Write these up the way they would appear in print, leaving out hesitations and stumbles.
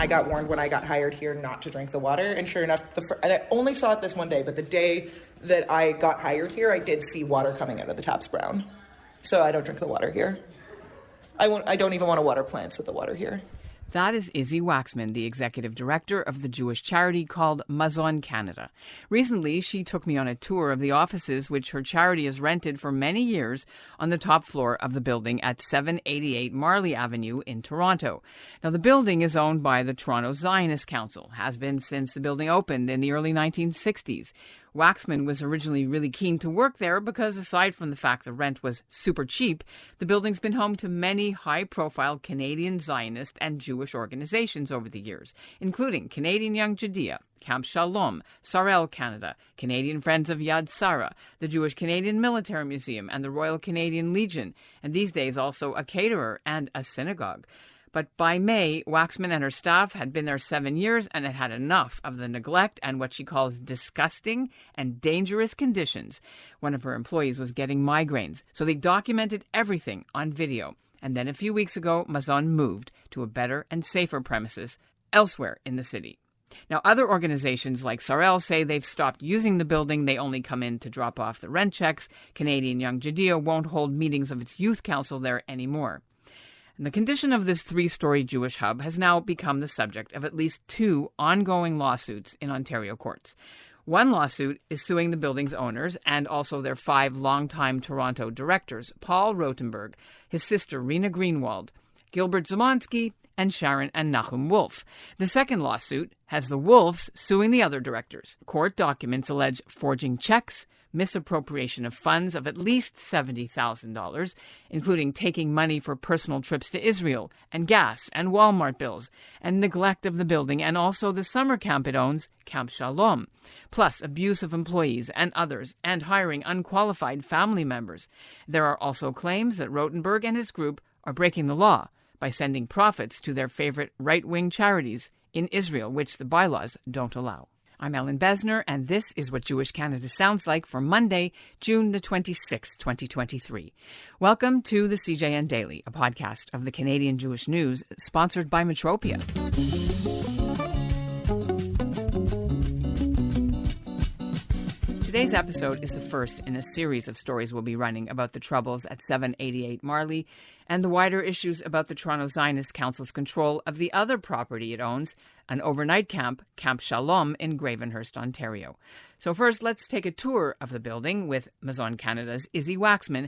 I got warned when I got hired here not to drink the water. And sure enough, and I only saw it this one day, but the day that I got hired here, I did see water coming out of the taps brown. So I don't drink the water here. I don't even want to water plants with the water here. That is Izzy Waxman, the executive director of the Jewish charity called Mazon Canada. Recently, she took me on a tour of the offices which her charity has rented for many years on the top floor of the building at 788 Marlee Avenue in Toronto. Now, the building is owned by the Toronto Zionist Council, has been since the building opened in the early 1960s. Waxman was originally really keen to work there because, aside from the fact the rent was super cheap, the building's been home to many high-profile Canadian Zionist and Jewish organizations over the years, including Canadian Young Judaea, Camp Shalom, Sar-El Canada, Canadian Friends of Yad Sarah, the Jewish Canadian Military Museum, and the Royal Canadian Legion, and these days also a caterer and a synagogue. But by May, Waxman and her staff had been there 7 years and had had enough of the neglect and what she calls disgusting and dangerous conditions. One of her employees was getting migraines, so they documented everything on video. And then a few weeks ago, Mazon moved to a better and safer premises elsewhere in the city. Now, other organizations like Sar-El say they've stopped using the building. They only come in to drop off the rent checks. Canadian Young Judaea won't hold meetings of its youth council there anymore. And the condition of this three-story Jewish hub has now become the subject of at least 2 ongoing lawsuits in Ontario courts. One lawsuit is suing the building's owners and also their 5 longtime Toronto directors, Paul Rotenberg, his sister Rena Greenwald, Gilbert Zamonski, and Sharon and Nahum Wolf. The second lawsuit has the Wolfs suing the other directors. Court documents allege forging checks, misappropriation of funds of at least $70,000, including taking money for personal trips to Israel and gas and Walmart bills, and neglect of the building and also the summer camp it owns, Camp Shalom, plus abuse of employees and others, and hiring unqualified family members. There are also claims that Rotenberg and his group are breaking the law by sending profits to their favorite right-wing charities in Israel, which the bylaws don't allow. I'm Ellen Besner, and this is what Jewish Canada sounds like for Monday, June the 26th, 2023. Welcome to the CJN Daily, a podcast of the Canadian Jewish News, sponsored by Metropia. Today's episode is the first in a series of stories we'll be running about the troubles at 788 Marlee and the wider issues about the Toronto Zionist Council's control of the other property it owns, an overnight camp, Camp Shalom in Gravenhurst, Ontario. So first, let's take a tour of the building with Mazon Canada's Izzy Waxman.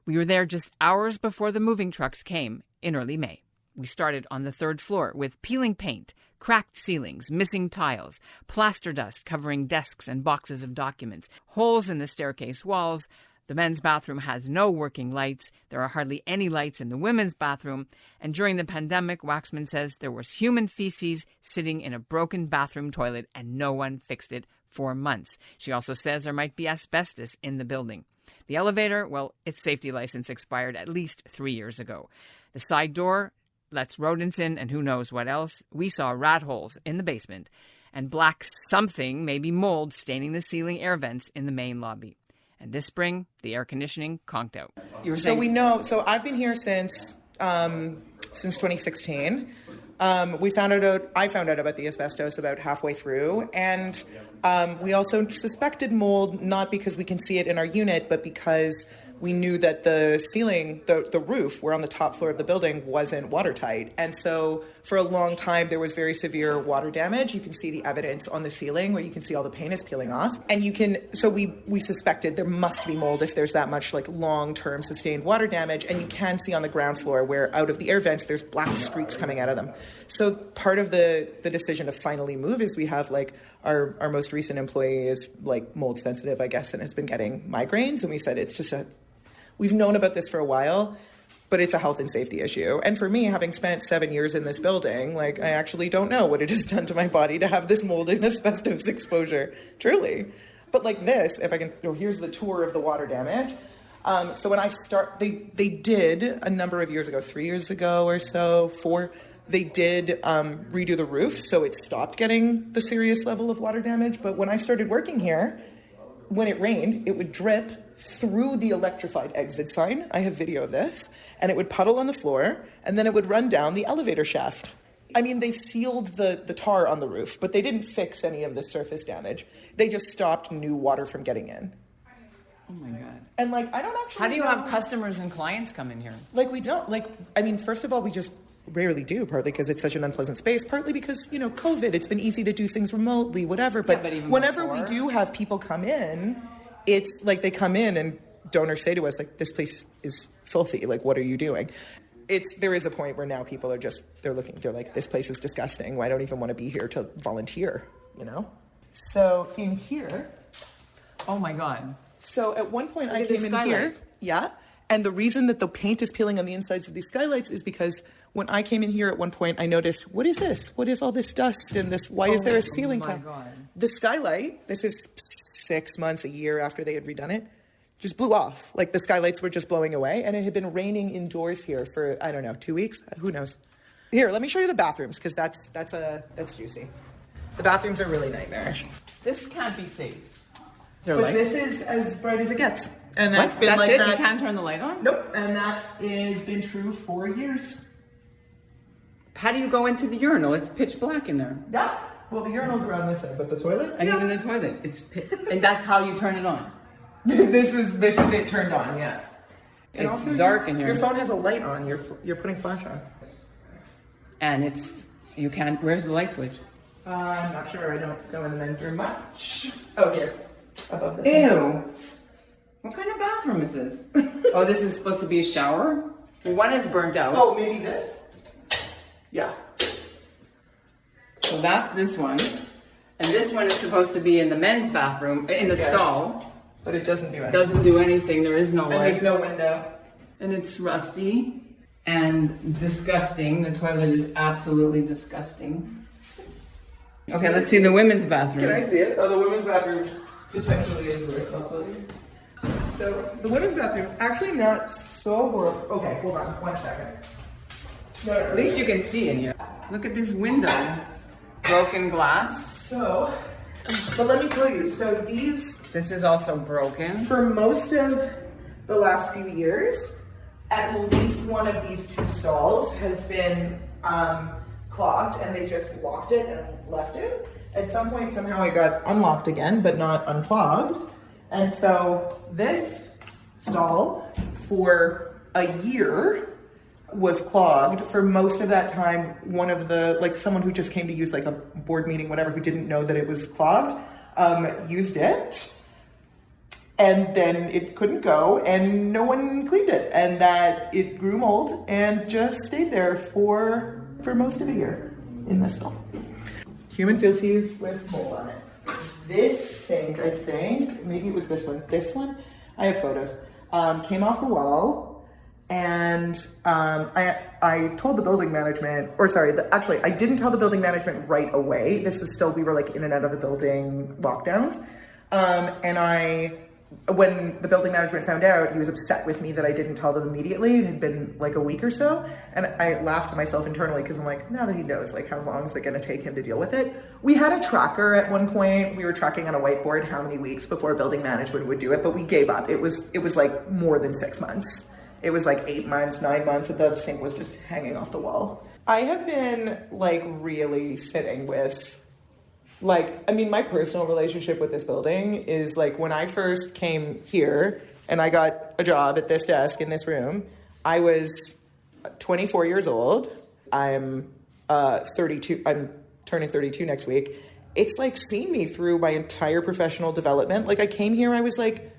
We were there just hours before the moving trucks came in early May. We started on the 3rd floor with peeling paint, cracked ceilings, missing tiles, plaster dust covering desks and boxes of documents, holes in the staircase walls. The men's bathroom has no working lights. There are hardly any lights in the women's bathroom. And during the pandemic, Waxman says there was human feces sitting in a broken bathroom toilet and no one fixed it for months. She also says there might be asbestos in the building. The elevator, well, its safety license expired at least 3 years ago. The side door lets rodents in and who knows what else. We saw rat holes in the basement and black something, maybe mold, staining the ceiling air vents in the main lobby. And this spring, the air conditioning conked out. So we know. So I've been here since 2016. I found out about the asbestos about halfway through, and we also suspected mold, not because we can see it in our unit, but because we knew that the ceiling, the roof, we're on the top floor of the building, wasn't watertight. And so for a long time, there was very severe water damage. You can see the evidence on the ceiling where you can see all the paint is peeling off. And so we suspected there must be mold if there's that much like long-term sustained water damage. And you can see on the ground floor where out of the air vents, there's black streaks coming out of them. So part of the decision to finally move is we have like our most recent employee is like mold sensitive, I guess, and has been getting migraines. And we said it's just we've known about this for a while, but it's a health and safety issue. And for me, having spent 7 years in this building, like I actually don't know what it has done to my body to have this mold and asbestos exposure, truly. But like this, if I can, here's the tour of the water damage. So when I they did a number of years ago, 3 years ago or so, 4, they did redo the roof, so it stopped getting the serious level of water damage. But when I started working here, when it rained, it would drip through the electrified exit sign. I have video of this. And it would puddle on the floor, and then it would run down the elevator shaft. I mean, they sealed the tar on the roof, but they didn't fix any of the surface damage. They just stopped new water from getting in. Oh my God. And like, I don't actually How do you know, have customers and clients come in here? like, we don't, like, I mean, first of all, we just rarely do, partly because it's such an unpleasant space, partly because, you know, COVID, it's been easy to do things remotely, whatever. But, even whenever before? we do have people come in, it's like they come in and donors say to us, like, this place is filthy. Like, what are you doing? There is a point where now people are just, they're like, this place is disgusting. I don't even want to be here to volunteer, you know? So in here, Oh my God. so at one point I at the came in skylight. here, yeah, and the reason that the paint is peeling on the insides of these skylights is because when I came in here at one point, I noticed, what is this? What is all this dust and this? Why is there a ceiling my tile? God. The skylight, this is 6 months, a year after they had redone it, just blew off. Like the skylights were just blowing away, and it had been raining indoors here for, I don't know, 2 weeks? Who knows? Here, let me show you the bathrooms, because that's juicy. The bathrooms are really nightmarish. This can't be safe. Is there a But light? this is as bright as it gets. And What? that's been That's like it? that. You can't turn the light on? Nope, and that has been true for years. How do you go into the urinal? It's pitch black in there. Yeah. Well, the urinal's around this side, but the toilet? And Yeah. even the toilet. And that's how you turn it on. this is it turned on, yeah. And It's also dark in here. Your phone has a light on. You're putting flash on. And you can't, where's the light switch? I'm not sure. I don't go in the men's room much. Oh, here. Above this. Ew. What kind of bathroom is this? Oh, this is supposed to be a shower? Well, one is burnt out. Oh, maybe this? Yeah. So that's this one. And this one is supposed to be in the men's bathroom, in the Yes. stall. But it doesn't do anything. Doesn't do anything. There is no And light. there's no window. And it's rusty and disgusting. The toilet is absolutely disgusting. Okay, let's see the women's bathroom. Can I see it? Oh, the women's bathroom potentially is worse. I'll tell you. So the women's bathroom actually not so horrible. Okay, hold on 1 second. No, At least you can see in here. Look at this window. Broken glass. So, but let me tell you. So these, This is also broken. for most of the last few years, at least one of these two stalls has been clogged, and they just locked it and left it. At some point, somehow it got unlocked again, but not unclogged. And so this stall for a year was clogged. For most of that time, one of the, like someone who just came to use like a board meeting, whatever, who didn't know that it was clogged, used it. And then it couldn't go, and no one cleaned it. And that it grew mold and just stayed there for most of a year in this stall. Human feces with mold on it. This sink, I think, maybe it was this one, I have photos, came off the wall, and I told the building management, actually, I didn't tell the building management right away. This was still, we were like in and out of the building lockdowns. When the building management found out, he was upset with me that I didn't tell them immediately. It had been like a week or so. And I laughed to myself internally because I'm like, now that he knows, like, how long is it going to take him to deal with it? We had a tracker at one point. We were tracking on a whiteboard how many weeks before building management would do it, but we gave up. It was like more than 6 months. It was like 8 months, 9 months, and the sink was just hanging off the wall. I have been like really sitting with, like, I mean, my personal relationship with this building is like when I first came here and I got a job at this desk in this room, I was 24 years old. I'm 32. I'm turning 32 next week. It's like seen me through my entire professional development. Like I came here, I was like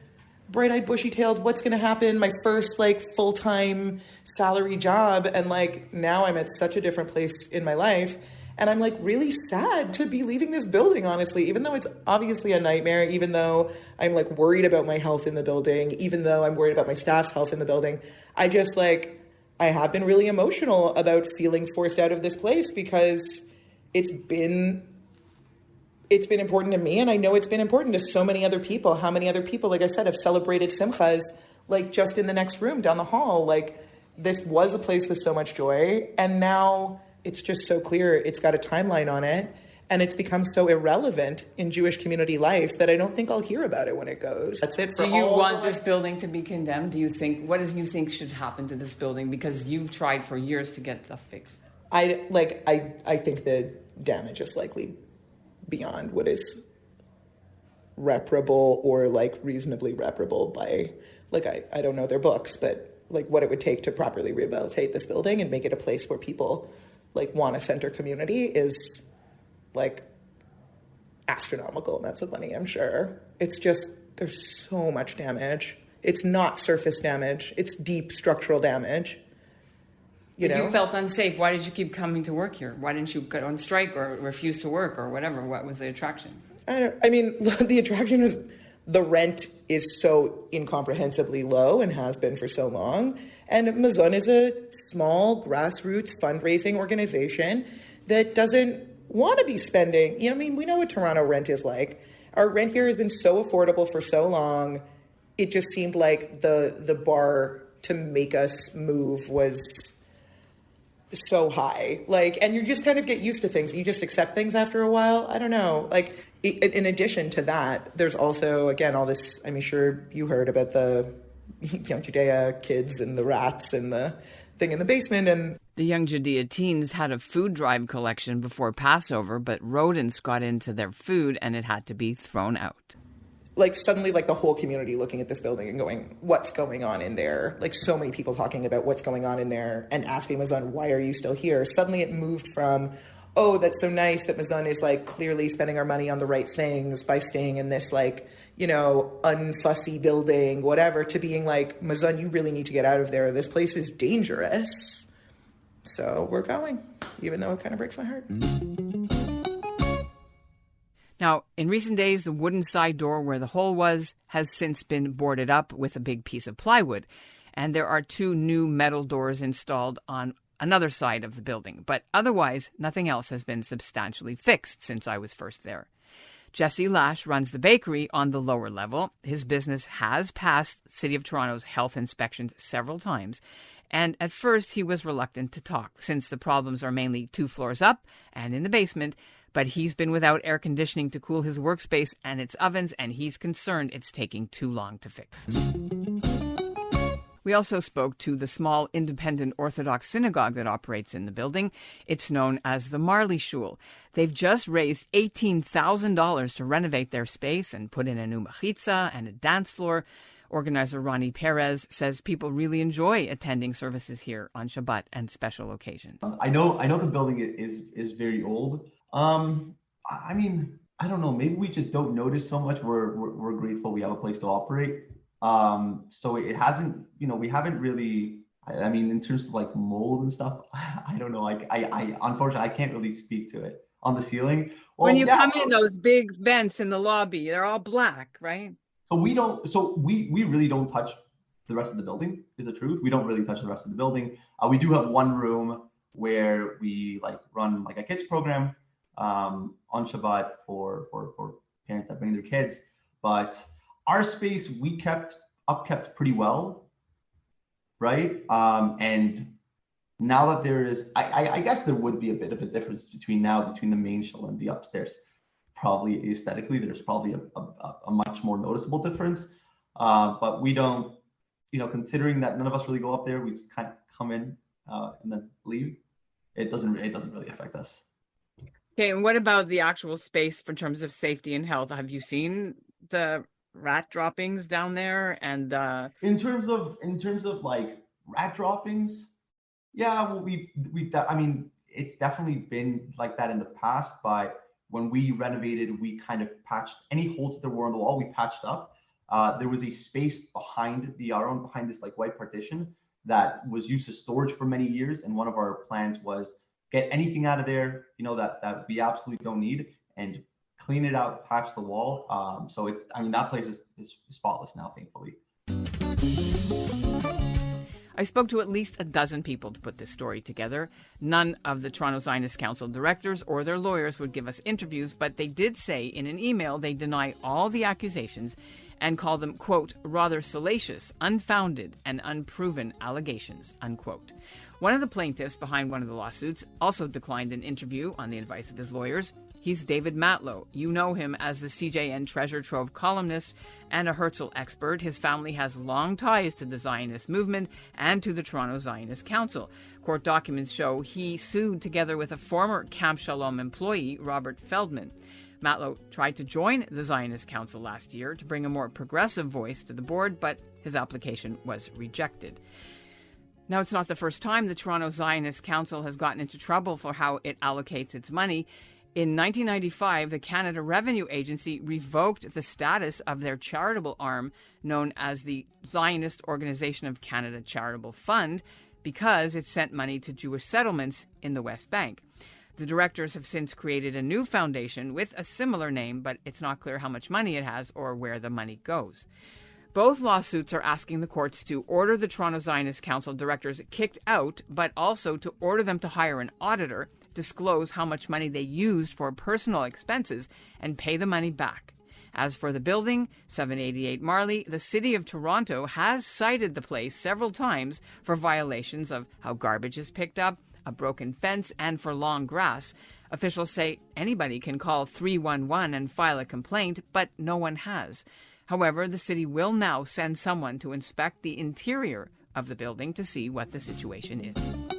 bright-eyed, bushy-tailed, what's going to happen? My first like full-time salary job. And like now I'm at such a different place in my life. And I'm like really sad to be leaving this building, honestly, even though it's obviously a nightmare, even though I'm like worried about my health in the building, even though I'm worried about my staff's health in the building. I just like, I have been really emotional about feeling forced out of this place because it's been important to me. And I know it's been important to so many other people. How many other people, like I said, have celebrated simchas, like just in the next room down the hall. Like this was a place with so much joy. And now it's just so clear it's got a timeline on it, and it's become so irrelevant in Jewish community life that I don't think I'll hear about it when it goes. That's it for Do you all want the, this building to be condemned? What do you think should happen to this building? Because you've tried for years to get stuff fixed. I think the damage is likely beyond what is reparable or like reasonably reparable by, like, I don't know their books, but like what it would take to properly rehabilitate this building and make it a place where people like want a center community is like astronomical amounts of money, I'm sure. It's just, there's so much damage. It's not surface damage. It's deep structural damage. You felt unsafe. Why did you keep coming to work here? Why didn't you go on strike or refuse to work or whatever? What was the attraction? The attraction is the rent is so incomprehensibly low and has been for so long. And Mazon is a small grassroots fundraising organization that doesn't want to be spending. We know what Toronto rent is like. Our rent here has been so affordable for so long. It just seemed like the bar to make us move was so high. And you just kind of get used to things. You just accept things after a while. I don't know. In addition to that, there's also, again, all this, sure you heard about the Young Judaea kids and the rats and the thing in the basement. And the Young Judaea teens had a food drive collection before Passover, but rodents got into their food and it had to be thrown out. Suddenly, the whole community looking at this building and going, what's going on in there? So many people talking about what's going on in there and asking Mazon, why are you still here? Suddenly it moved from, oh, that's so nice that Mazon is clearly spending our money on the right things by staying in this unfussy building, whatever, to being Mazon, you really need to get out of there. This place is dangerous. So we're going, even though it kind of breaks my heart. Now, in recent days, the wooden side door where the hole was has since been boarded up with a big piece of plywood. And there are 2 new metal doors installed on another side of the building. But otherwise, nothing else has been substantially fixed since I was first there. Jesse Lash runs the bakery on the lower level. His business has passed City of Toronto's health inspections several times. And at first, he was reluctant to talk, since the problems are mainly 2 floors up and in the basement. But he's been without air conditioning to cool his workspace and its ovens, and he's concerned it's taking too long to fix. We also spoke to the small independent Orthodox synagogue that operates in the building. It's known as the Marlee Shul. They've just raised $18,000 to renovate their space and put in a new mechitza and a dance floor. Organizer Ronnie Perez says people really enjoy attending services here on Shabbat and special occasions. I know the building is very old. I don't know. Maybe we just don't notice so much. We're grateful we have a place to operate. So it hasn't, we haven't really. In terms of mold and stuff, I don't know. I unfortunately I can't really speak to it. On the ceiling. Well, when you come in, those big vents in the lobby, they're all black, right? So we don't. So we really don't touch the rest of the building. Is the truth. We don't really touch the rest of the building. We do have one room where we run a kids program. On Shabbat for parents that bring their kids, but our space we kept pretty well, right? And now that there is, I guess there would be a bit of a difference between the main shul and the upstairs. Probably aesthetically, there's probably a much more noticeable difference, but we don't, considering that none of us really go up there, we just kind of come in and then leave. It doesn't really affect us. Okay, and what about the actual space in terms of safety and health? Have you seen the rat droppings down there? And in terms of rat droppings, yeah, well, it's definitely been like that in the past. But when we renovated, we kind of patched any holes that there were on the wall. We patched up. There was a space behind behind this white partition that was used as storage for many years, and one of our plans was get anything out of there, that we absolutely don't need, and clean it out, patch the wall. So that place is spotless now, thankfully. I spoke to at least a dozen people to put this story together. None of the Toronto Zionist Council directors or their lawyers would give us interviews, but they did say in an email they deny all the accusations and call them, quote, rather salacious, unfounded, and unproven allegations, unquote. One of the plaintiffs behind one of the lawsuits also declined an interview on the advice of his lawyers. He's David Matlow. You know him as the CJN Treasure Trove columnist and a Herzl expert. His family has long ties to the Zionist movement and to the Toronto Zionist Council. Court documents show he sued together with a former Camp Shalom employee, Robert Feldman. Matlow tried to join the Zionist Council last year to bring a more progressive voice to the board, but his application was rejected. Now, it's not the first time the Toronto Zionist Council has gotten into trouble for how it allocates its money. In 1995, the Canada Revenue Agency revoked the status of their charitable arm, known as the Zionist Organization of Canada Charitable Fund, because it sent money to Jewish settlements in the West Bank. The directors have since created a new foundation with a similar name, but it's not clear how much money it has or where the money goes. Both lawsuits are asking the courts to order the Toronto Zionist Council directors kicked out, but also to order them to hire an auditor, disclose how much money they used for personal expenses, and pay the money back. As for the building, 788 Marlee, the City of Toronto has cited the place several times for violations of how garbage is picked up, a broken fence, and for long grass. Officials say anybody can call 311 and file a complaint, but no one has. However, the city will now send someone to inspect the interior of the building to see what the situation is.